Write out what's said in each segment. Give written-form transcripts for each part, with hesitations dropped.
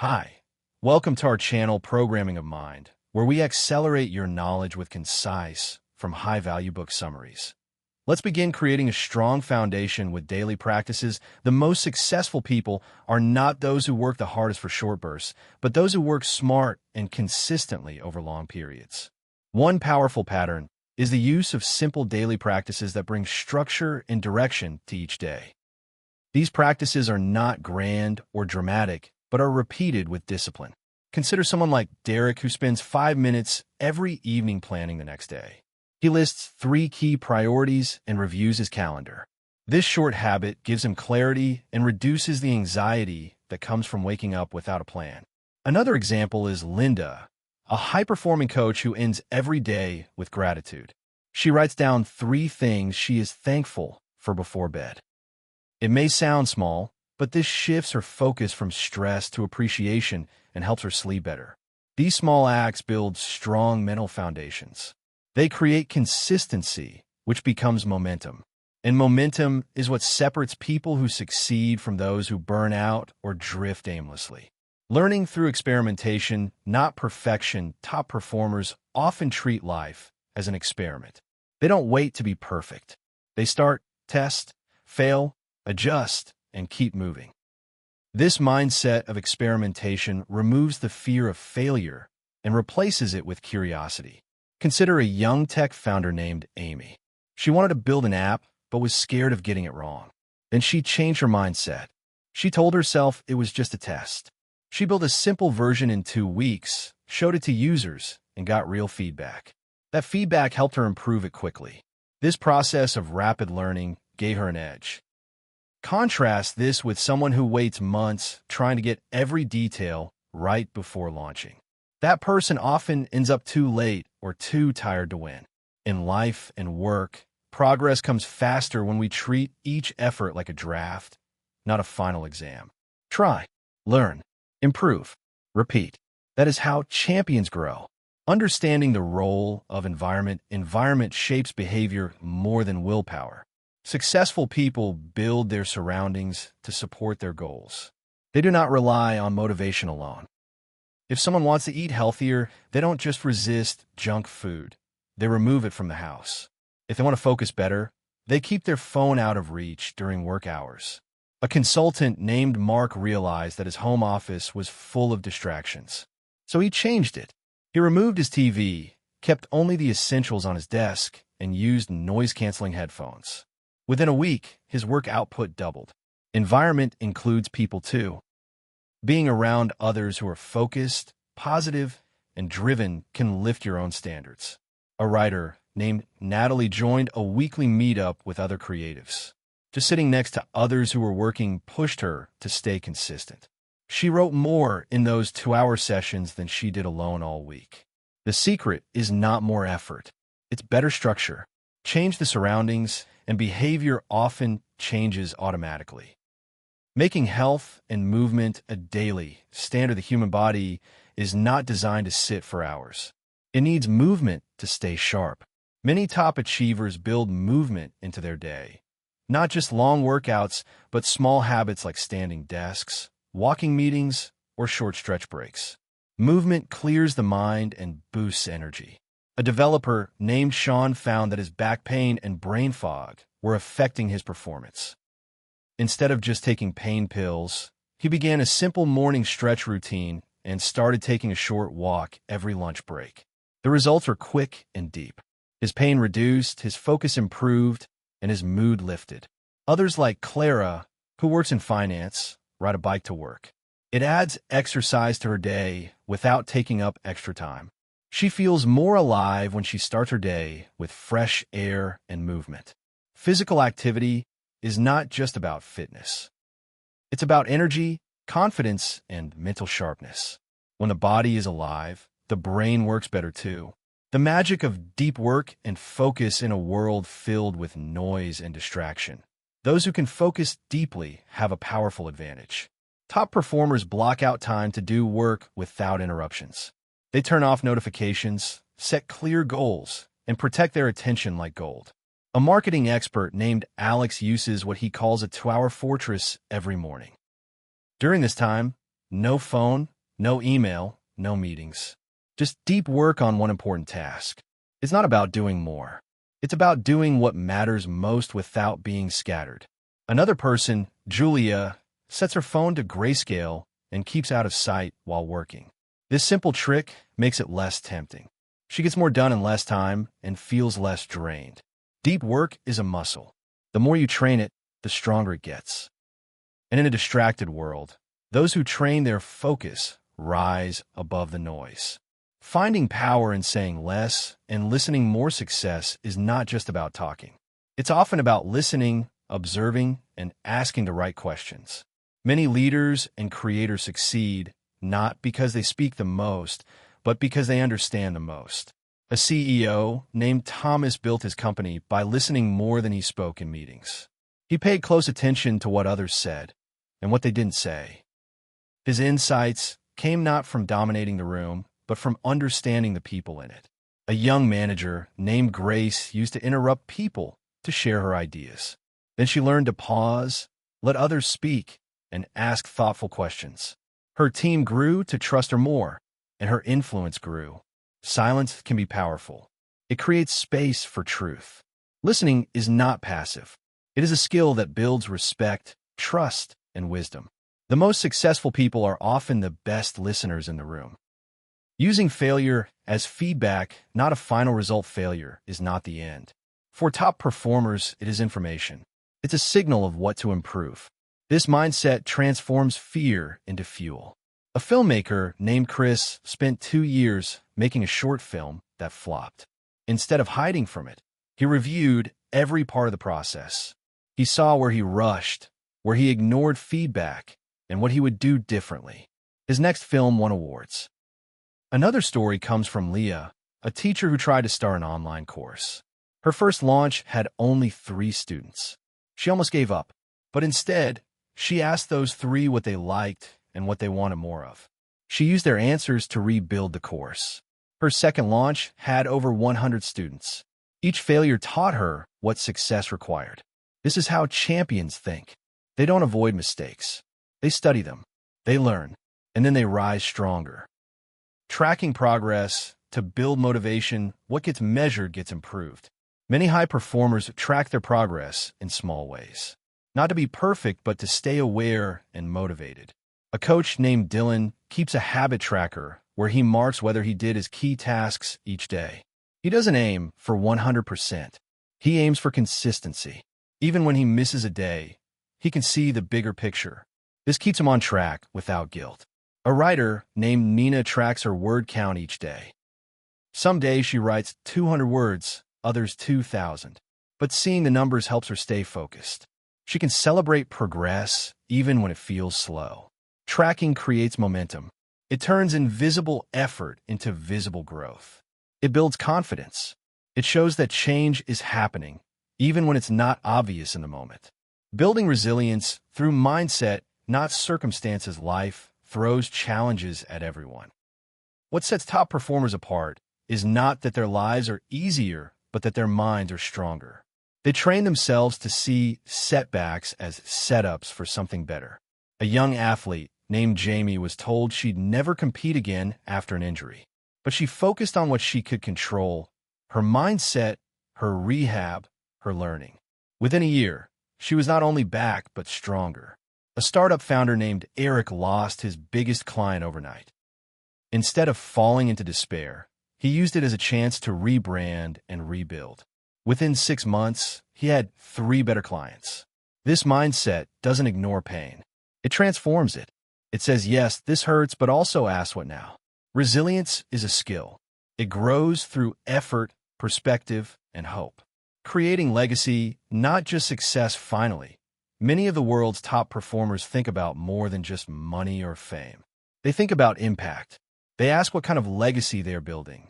Hi, welcome to our channel Programming of Mind, where we accelerate your knowledge with concise, from high-value book summaries. Let's begin creating a strong foundation with daily practices. The most successful people are not those who work the hardest for short bursts, but those who work smart and consistently over long periods. One powerful pattern is the use of simple daily practices that bring structure and direction to each day. These practices are not grand or dramatic, but are repeated with discipline. Consider someone like Derek, who spends 5 minutes every evening planning the next day. He lists 3 key priorities and reviews his calendar. This short habit gives him clarity and reduces the anxiety that comes from waking up without a plan. Another example is Linda, a high-performing coach who ends every day with gratitude. She writes down 3 things she is thankful for before bed. It may sound small, but this shifts her focus from stress to appreciation and helps her sleep better. These small acts build strong mental foundations. They create consistency, which becomes momentum. And momentum is what separates people who succeed from those who burn out or drift aimlessly. Learning through experimentation, not perfection, top performers often treat life as an experiment. They don't wait to be perfect. They start, test, fail, adjust, and keep moving. This mindset of experimentation removes the fear of failure and replaces it with curiosity. Consider a young tech founder named Amy. She wanted to build an app, but was scared of getting it wrong. Then she changed her mindset. She told herself it was just a test. She built a simple version in 2 weeks, showed it to users, and got real feedback. That feedback helped her improve it quickly. This process of rapid learning gave her an edge. Contrast this with someone who waits months trying to get every detail right before launching. That person often ends up too late or too tired to win. In life and work, progress comes faster when we treat each effort like a draft, not a final exam. Try, learn, improve, repeat. That is how champions grow. Understanding the role of environment shapes behavior more than willpower. Successful people build their surroundings to support their goals. They do not rely on motivation alone. If someone wants to eat healthier, they don't just resist junk food. They remove it from the house. If they want to focus better, they keep their phone out of reach during work hours. A consultant named Mark realized that his home office was full of distractions. So he changed it. He removed his TV, kept only the essentials on his desk, and used noise-canceling headphones. Within a week, his work output doubled. Environment includes people too. Being around others who are focused, positive, and driven can lift your own standards. A writer named Natalie joined a weekly meetup with other creatives. Just sitting next to others who were working pushed her to stay consistent. She wrote more in those 2-hour sessions than she did alone all week. The secret is not more effort. It's better structure. Change the surroundings, and behavior often changes automatically. Making health and movement a daily standard. The human body is not designed to sit for hours. It needs movement to stay sharp. Many top achievers build movement into their day. Not just long workouts, but small habits like standing desks, walking meetings, or short stretch breaks. Movement clears the mind and boosts energy. A developer named Sean found that his back pain and brain fog were affecting his performance. Instead of just taking pain pills, he began a simple morning stretch routine and started taking a short walk every lunch break. The results were quick and deep. His pain reduced, his focus improved, and his mood lifted. Others like Clara, who works in finance, ride a bike to work. It adds exercise to her day without taking up extra time. She feels more alive when she starts her day with fresh air and movement. Physical activity is not just about fitness. It's about energy, confidence, and mental sharpness. When the body is alive, the brain works better too. The magic of deep work and focus in a world filled with noise and distraction. Those who can focus deeply have a powerful advantage. Top performers block out time to do work without interruptions. They turn off notifications, set clear goals, and protect their attention like gold. A marketing expert named Alex uses what he calls a 2-hour fortress every morning. During this time, No phone, no email, no meetings. Just deep work on one important task. It's not about doing more. It's about doing what matters most without being scattered. Another person, Julia, sets her phone to grayscale and keeps out of sight while working. This simple trick makes it less tempting. She gets more done in less time and feels less drained. Deep work is a muscle. The more you train it, the stronger it gets. And in a distracted world, those who train their focus rise above the noise. Finding power in saying less and listening more success is not just about talking. It's often about listening, observing, and asking the right questions. Many leaders and creators succeed not because they speak the most, but because they understand the most. A CEO named Thomas built his company by listening more than he spoke in meetings. He paid close attention to what others said and what they didn't say. His insights came not from dominating the room, but from understanding the people in it. A young manager named Grace used to interrupt people to share her ideas. Then she learned to pause, let others speak, and ask thoughtful questions. Her team grew to trust her more, and her influence grew. Silence can be powerful. It creates space for truth. Listening is not passive. It is a skill that builds respect, trust, and wisdom. The most successful people are often the best listeners in the room. Using failure as feedback, not a final result. Failure is not the end. For top performers, it is information. It's a signal of what to improve. This mindset transforms fear into fuel. A filmmaker named Chris spent 2 years making a short film that flopped. Instead of hiding from it, he reviewed every part of the process. He saw where he rushed, where he ignored feedback, and what he would do differently. His next film won awards. Another story comes from Leah, a teacher who tried to start an online course. Her first launch had only 3 students. She almost gave up, but instead, she asked those 3 what they liked and what they wanted more of. She used their answers to rebuild the course. Her second launch had over 100 students. Each failure taught her what success required. This is how champions think. They don't avoid mistakes. They study them, they learn, and then they rise stronger. Tracking progress to build motivation, what gets measured gets improved. Many high performers track their progress in small ways. Not to be perfect, but to stay aware and motivated. A coach named Dylan keeps a habit tracker where he marks whether he did his key tasks each day. He doesn't aim for 100%. He aims for consistency. Even when he misses a day, he can see the bigger picture. This keeps him on track without guilt. A writer named Nina tracks her word count each day. Some days she writes 200 words, others 2,000. But seeing the numbers helps her stay focused. She can celebrate progress even when it feels slow. Tracking creates momentum. It turns invisible effort into visible growth. It builds confidence. It shows that change is happening, even when it's not obvious in the moment. Building resilience through mindset, not circumstances. Life throws challenges at everyone. What sets top performers apart is not that their lives are easier, but that their minds are stronger. They train themselves to see setbacks as setups for something better. A young athlete named Jamie was told she'd never compete again after an injury. But she focused on what she could control: her mindset, her rehab, her learning. Within a year, she was not only back, but stronger. A startup founder named Eric lost his biggest client overnight. Instead of falling into despair, he used it as a chance to rebrand and rebuild. Within 6 months, he had 3 better clients. This mindset doesn't ignore pain. It transforms it. It says, yes, this hurts, but also asks, what now? Resilience is a skill. It grows through effort, perspective, and hope. Creating legacy, not just success. Finally, many of the world's top performers think about more than just money or fame. They think about impact. They ask what kind of legacy they are building.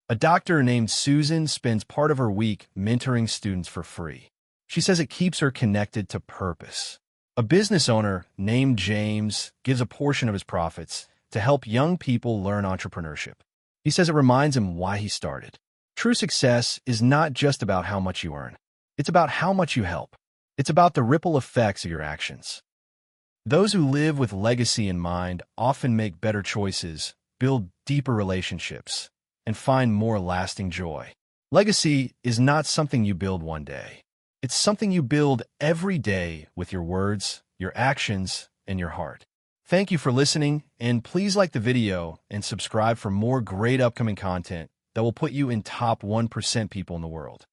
A doctor named Susan spends part of her week mentoring students for free. She says it keeps her connected to purpose. A business owner named James gives a portion of his profits to help young people learn entrepreneurship. He says it reminds him why he started. True success is not just about how much you earn. It's about how much you help. It's about the ripple effects of your actions. Those who live with legacy in mind often make better choices, build deeper relationships, and find more lasting joy. Legacy is not something you build one day. It's something you build every day with your words, your actions, and your heart. Thank you for listening, and please like the video and subscribe for more great upcoming content that will put you in top 1% people in the world.